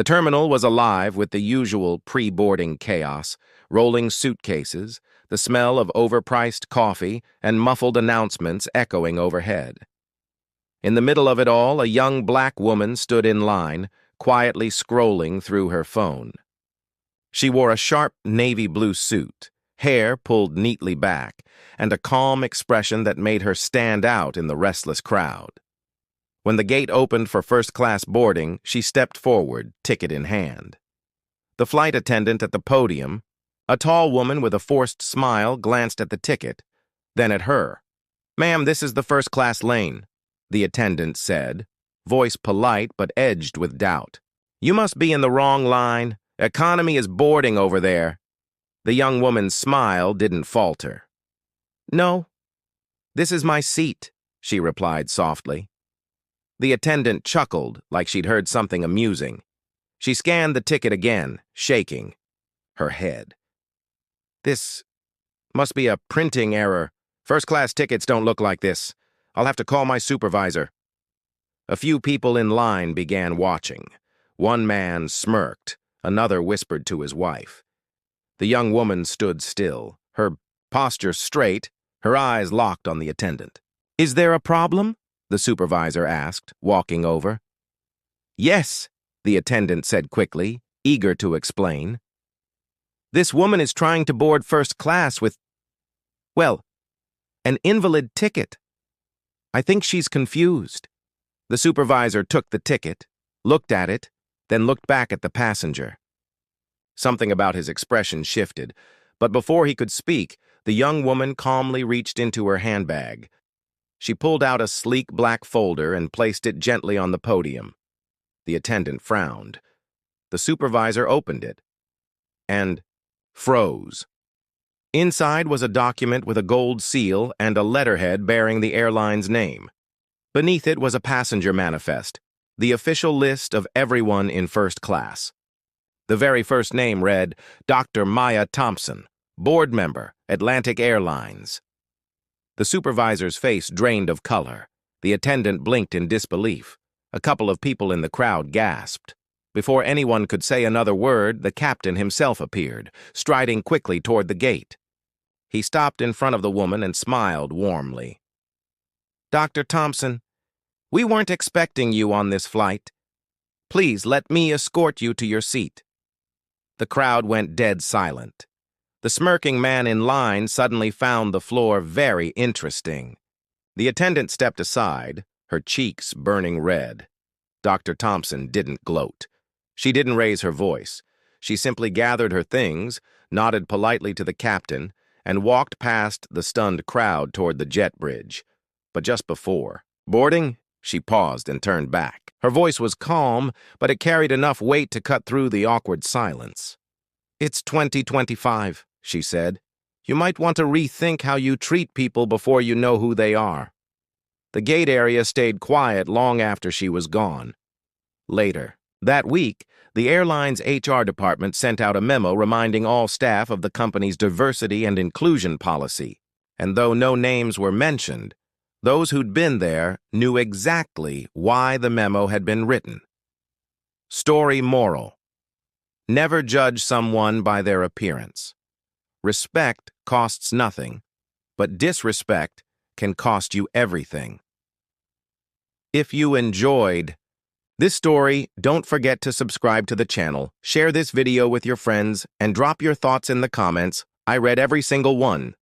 The terminal was alive with the usual pre-boarding chaos, rolling suitcases, the smell of overpriced coffee, and muffled announcements echoing overhead. In the middle of it all, a young black woman stood in line, quietly scrolling through her phone. She wore a sharp navy blue suit, hair pulled neatly back, and a calm expression that made her stand out in the restless crowd. When the gate opened for first-class boarding, she stepped forward, ticket in hand. The flight attendant at the podium, a tall woman with a forced smile, glanced at the ticket, then at her. "Ma'am, this is the first-class lane," the attendant said, voice polite but edged with doubt. "You must be in the wrong line. Economy is boarding over there." The young woman's smile didn't falter. "No, this is my seat," she replied softly. The attendant chuckled like she'd heard something amusing. She scanned the ticket again, shaking her head. "This must be a printing error. First-class tickets don't look like this. I'll have to call my supervisor." A few people in line began watching. One man smirked, another whispered to his wife. The young woman stood still, her posture straight, her eyes locked on the attendant. "Is there a problem?" the supervisor asked, walking over. "Yes," the attendant said quickly, eager to explain. "This woman is trying to board first class with, well, an invalid ticket. I think she's confused." The supervisor took the ticket, looked at it, then looked back at the passenger. Something about his expression shifted, but before he could speak, the young woman calmly reached into her handbag. She pulled out a sleek black folder and placed it gently on the podium. The attendant frowned. The supervisor opened it and froze. Inside was a document with a gold seal and a letterhead bearing the airline's name. Beneath it was a passenger manifest, the official list of everyone in first class. The very first name read, Dr. Maya Thompson, board member, Atlantic Airlines. The supervisor's face drained of color. The attendant blinked in disbelief. A couple of people in the crowd gasped. Before anyone could say another word, the captain himself appeared, striding quickly toward the gate. He stopped in front of the woman and smiled warmly. "Dr. Thompson, we weren't expecting you on this flight. Please let me escort you to your seat." The crowd went dead silent. The smirking man in line suddenly found the floor very interesting. The attendant stepped aside, her cheeks burning red. Dr. Thompson didn't gloat. She didn't raise her voice. She simply gathered her things, nodded politely to the captain, and walked past the stunned crowd toward the jet bridge. But just before boarding, she paused and turned back. Her voice was calm, but it carried enough weight to cut through the awkward silence. "It's 2025, she said. "You might want to rethink how you treat people before you know who they are." The gate area stayed quiet long after she was gone. Later, that week, the airline's HR department sent out a memo reminding all staff of the company's diversity and inclusion policy. And though no names were mentioned, those who'd been there knew exactly why the memo had been written. Story moral: never judge someone by their appearance. Respect costs nothing, but disrespect can cost you everything. If you enjoyed this story, don't forget to subscribe to the channel, share this video with your friends, and drop your thoughts in the comments. I read every single one.